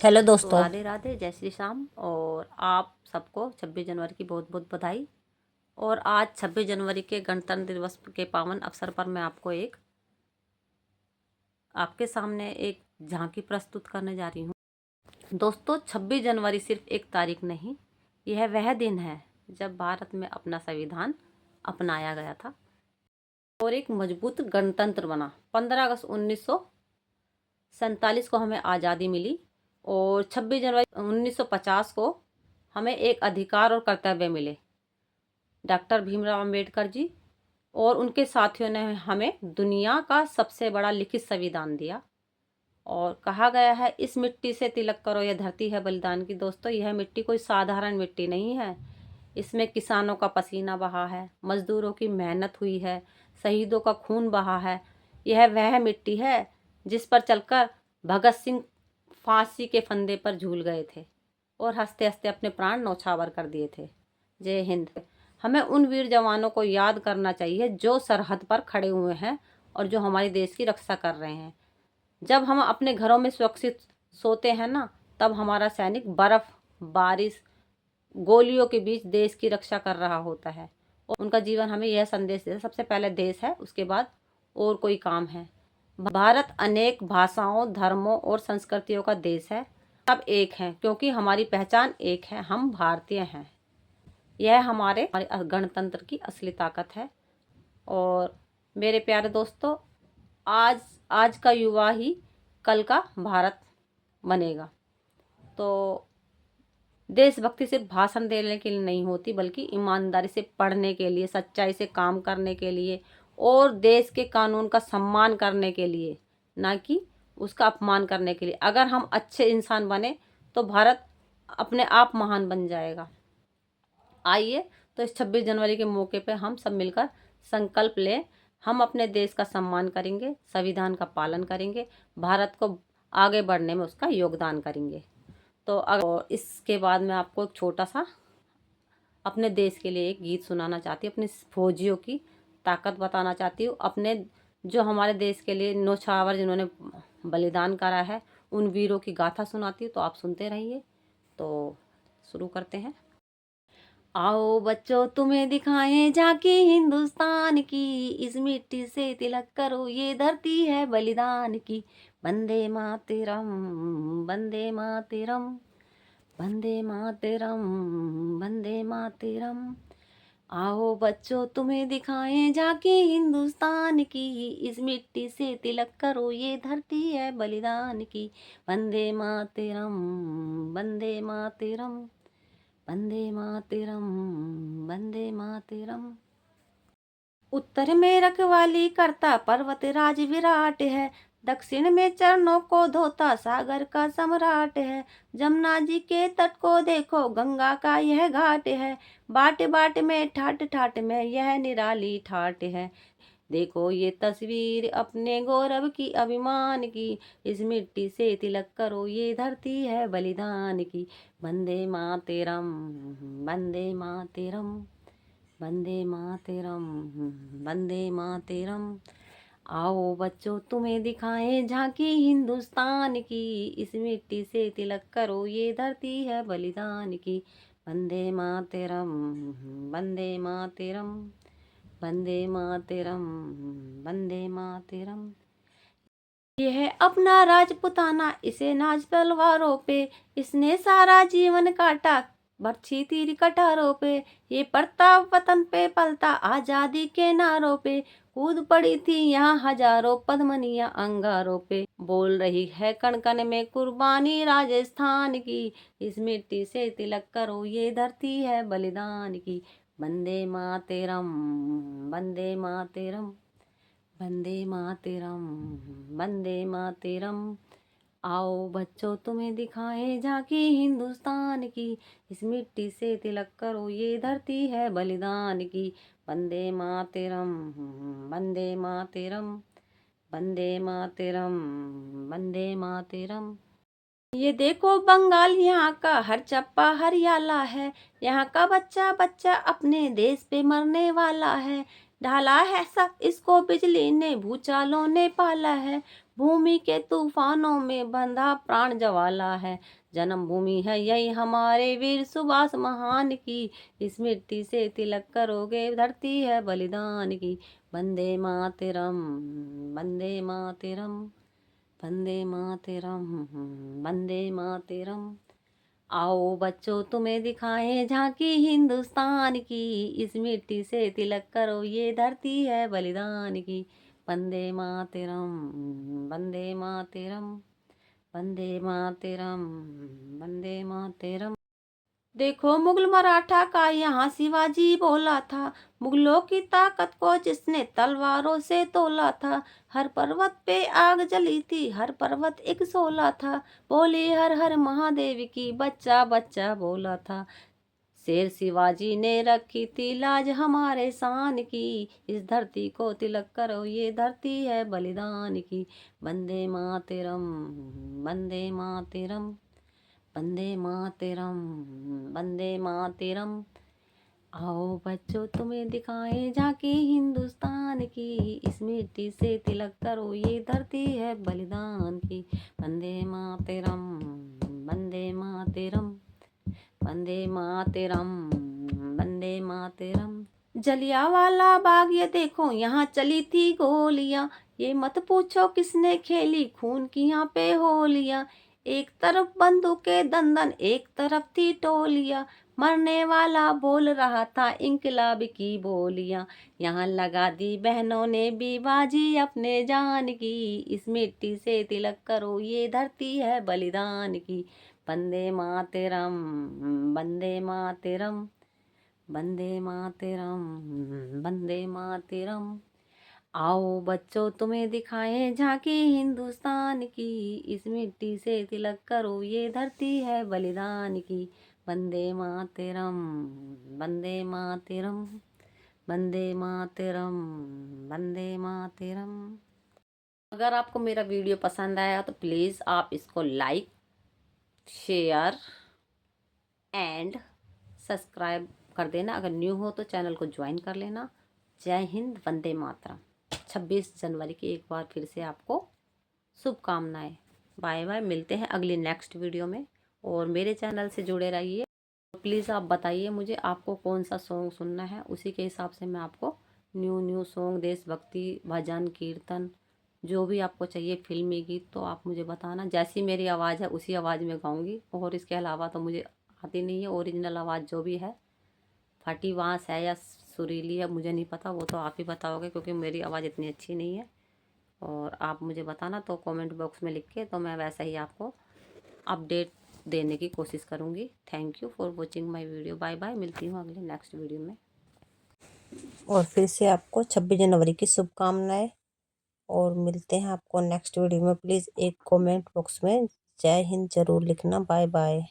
Hello तो दोस्तों। राधे राधे, जय श्री श्याम। और आप सबको 26 जनवरी की बहुत बहुत बधाई। और आज 26 जनवरी के गणतंत्र दिवस के पावन अवसर पर मैं आपके सामने एक झांकी प्रस्तुत करने जा रही हूँ। दोस्तों, 26 जनवरी सिर्फ एक तारीख नहीं, यह वह दिन है जब भारत में अपना संविधान अपनाया गया था और एक मजबूत गणतंत्र बना। 15 अगस्त 1947 को हमें आज़ादी मिली और 26 जनवरी 1950 को हमें एक अधिकार और कर्तव्य मिले। डॉक्टर भीमराव अंबेडकर जी और उनके साथियों ने हमें दुनिया का सबसे बड़ा लिखित संविधान दिया। और कहा गया है, इस मिट्टी से तिलक करो, यह धरती है बलिदान की। दोस्तों, यह मिट्टी कोई साधारण मिट्टी नहीं है। इसमें किसानों का पसीना बहा है, मजदूरों की मेहनत हुई है, शहीदों का खून बहा है। यह वह मिट्टी है जिस पर चलकर भगत सिंह फांसी के फंदे पर झूल गए थे और हंसते हंसते अपने प्राण न्यौछावर कर दिए थे। जय हिंद। हमें उन वीर जवानों को याद करना चाहिए जो सरहद पर खड़े हुए हैं और जो हमारे देश की रक्षा कर रहे हैं। जब हम अपने घरों में सुरक्षित सोते हैं ना, तब हमारा सैनिक बर्फ, बारिश, गोलियों के बीच देश की रक्षा कर रहा होता है। और उनका जीवन हमें यह संदेश देता है, सबसे पहले देश है, उसके बाद और कोई काम है। भारत अनेक भाषाओं, धर्मों और संस्कृतियों का देश है। सब एक हैं क्योंकि हमारी पहचान एक है, हम भारतीय हैं। यह हमारे गणतंत्र की असली ताकत है। और मेरे प्यारे दोस्तों, आज आज का युवा ही कल का भारत बनेगा। तो देशभक्ति सिर्फ भाषण देने के लिए नहीं होती, बल्कि ईमानदारी से पढ़ने के लिए, सच्चाई से काम करने के लिए और देश के कानून का सम्मान करने के लिए, ना कि उसका अपमान करने के लिए। अगर हम अच्छे इंसान बने तो भारत अपने आप महान बन जाएगा। आइए, तो इस 26 जनवरी के मौके पर हम सब मिलकर संकल्प लें। हम अपने देश का सम्मान करेंगे, संविधान का पालन करेंगे, भारत को आगे बढ़ने में उसका योगदान करेंगे। तो और इसके बाद मैं आपको एक छोटा सा अपने देश के लिए एक गीत सुनाना चाहती हूँ, अपने फौजियों की ताकत बताना चाहती हूँ, अपने जो हमारे देश के लिए न्यौछावर जिन्होंने बलिदान करा है, उन वीरों की गाथा सुनाती हूँ। तो आप सुनते रहिए। तो शुरू करते हैं। आओ बच्चों, तुम्हें दिखाएं झांकी हिंदुस्तान की, इस मिट्टी से तिलक करो, ये धरती है बलिदान की। वंदे मातरम, वंदे मातरम, वंदे मातरम, वंदे मातरम। आओ बच्चों, तुम्हें दिखाएं झांकी हिंदुस्तान की, इस मिट्टी से तिलक करो, ये धरती है बलिदान की। वंदे मातरम, वंदे मातरम, वंदे मातरम, वंदे मातरम। उत्तर में रखवाली करता पर्वत राज विराट है, दक्षिण में चरणों को धोता सागर का सम्राट है। जमुना जी के तट को देखो, गंगा का यह घाट है, बाट बाट में ठाट ठाट में यह निराली ठाट है। देखो ये तस्वीर अपने गौरव की, अभिमान की, इस मिट्टी से तिलक करो, ये धरती है बलिदान की। वंदे मातरम, वंदे मातरम, वंदे मातरम, वंदे मातरम। आओ बच्चों, तुम्हें दिखाएं झांकी हिंदुस्तान की, इस मिट्टी से तिलक करो, ये धरती है बलिदान की। वंदे मातरम, वंदे मातरम, वंदे मातरम, वंदे मातरम। यह अपना राजपुताना, इसे नाच तलवारों पे, इसने सारा जीवन काटा बरछी तीर कटारों पे। ये प्रताप वतन पे पलता, आजादी के नारों पे, कूद पड़ी थी यहाँ हजारों पद्मनियां अंगारों पे। बोल रही है कण कण में कुर्बानी राजस्थान की, इस मिट्टी से तिलक करो, ये धरती है बलिदान की। वंदे मातरम, वंदे मातरम, वंदे मातरम, वंदे मातरम। आओ बच्चों, तुम्हें दिखाएं झांकी हिंदुस्तान की, इस मिट्टी से तिलक करो, ये धरती है बलिदान की। वंदे मातरम, वंदे मातरम, वंदे मातरम, वंदे मातरम। ये देखो बंगाल, यहाँ का हर चप्पा हरियाला है, यहाँ का बच्चा बच्चा अपने देश पे मरने वाला है। ढाला है सब इसको बिजली ने, भूचालों ने पाला है, भूमि के तूफानों में बंधा प्राण ज्वाला है। जन्मभूमि है यही हमारे वीर सुभाष महान की, इस मिट्टी से तिलक करोगे धरती है बलिदान की। वंदे मातरम, वंदे मातरम, वंदे मातरम, वंदे मातरम। आओ बच्चों तुम्हें दिखाएं झांकी हिंदुस्तान की, इस मिट्टी से तिलक करो ये धरती है बलिदान की। वंदे मातरम, वंदे मातरम, वंदे मातरम, वंदे मातरम। देखो मुगल मराठा का यहाँ शिवाजी बोला था, मुगलों की ताकत को जिसने तलवारों से तोला था। हर पर्वत पे आग जली थी, हर पर्वत एक शोला था, बोली हर हर महादेव की बच्चा बच्चा बोला था। शेर शिवाजी ने रखी थी लाज हमारे शान की, इस धरती को तिलक करो ये धरती है बलिदान की। वंदे मातरम, वंदे मातरम, वंदे मातरम, वंदे मातरम। आओ बच्चों तुम्हें दिखाएं झांकी हिंदुस्तान की, इस मिट्टी से तिलक करो ये धरती है बलिदान की। वंदे मातरम, वंदे मातरम, वंदे मातरम, वंदे मातरम। जलियांवाला बाग ये देखो यहाँ चली थी गोलियां, ये मत पूछो किसने खेली खून की यहाँ पे होलियां। एक तरफ बंदूकें दंदन एक तरफ थी टोलियां, मरने वाला बोल रहा था इंकलाब की बोलियां। यहाँ लगा दी बहनों ने भी बाजी अपने जान की, इस मिट्टी से तिलक करो ये धरती है बलिदान की। वंदे मातरम, वंदे मातरम, वंदे मातरम, वंदे मातरम। आओ बच्चों तुम्हें दिखाएं झांकी हिंदुस्तान की, इस मिट्टी से तिलक करो ये धरती है बलिदान की। वंदे मातरम, वंदे मातरम, वंदे मातरम, वंदे मातरम। अगर आपको मेरा वीडियो पसंद आया तो प्लीज़ आप इसको लाइक, शेयर एंड सब्सक्राइब कर देना। अगर न्यू हो तो चैनल को ज्वाइन कर लेना। जय हिंद, वंदे मातरम। 26 जनवरी की एक बार फिर से आपको शुभकामनाएं। बाय बाय, मिलते हैं अगली नेक्स्ट वीडियो में और मेरे चैनल से जुड़े रहिए। प्लीज़ आप बताइए मुझे आपको कौन सा सॉन्ग सुनना है, उसी के हिसाब से मैं आपको न्यू सॉन्ग, देशभक्ति, भजन, कीर्तन, जो भी आपको चाहिए, फिल्मी गीत, तो आप मुझे बताना। जैसी मेरी आवाज़ है उसी आवाज़ में गाऊंगी, और इसके अलावा तो मुझे आती नहीं है। ओरिजिनल आवाज़ जो भी है, फटी बाँस है या सुरीली है, मुझे नहीं पता, वो तो आप ही बताओगे क्योंकि मेरी आवाज़ इतनी अच्छी नहीं है। और आप मुझे बताना तो कमेंट बॉक्स में लिख के, तो मैं वैसा ही आपको अपडेट देने की कोशिश करूँगी। Thank you for watching my video. Bye bye, मिलती हूँ अगले नेक्स्ट वीडियो में। और फिर से आपको 26 जनवरी की शुभकामनाएं, और मिलते हैं आपको नेक्स्ट वीडियो में। प्लीज़ एक कमेंट बॉक्स में जय हिंद ज़रूर लिखना। Bye bye.